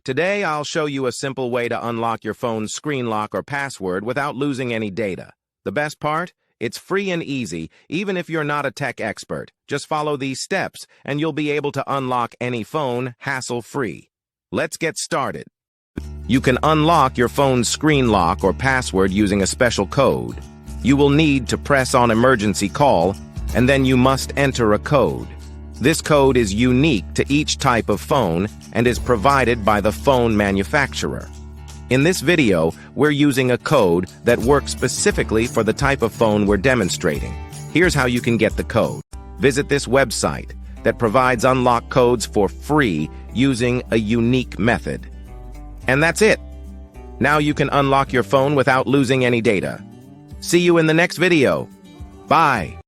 Today, I'll show you a simple way to unlock your phone's screen lock or password without losing any data. The best part? It's free and easy, even if you're not a tech expert. Just follow these steps, and you'll be able to unlock any phone hassle-free. Let's get started. You can unlock your phone's screen lock or password using a special code. You will need to press on emergency call, and then you must enter a code. This code is unique to each type of phone and is provided by the phone manufacturer. In this video, we're using a code that works specifically for the type of phone we're demonstrating. Here's how you can get the code. Visit this website that provides unlock codes for free using a unique method. And that's it. Now you can unlock your phone without losing any data. See you in the next video. Bye.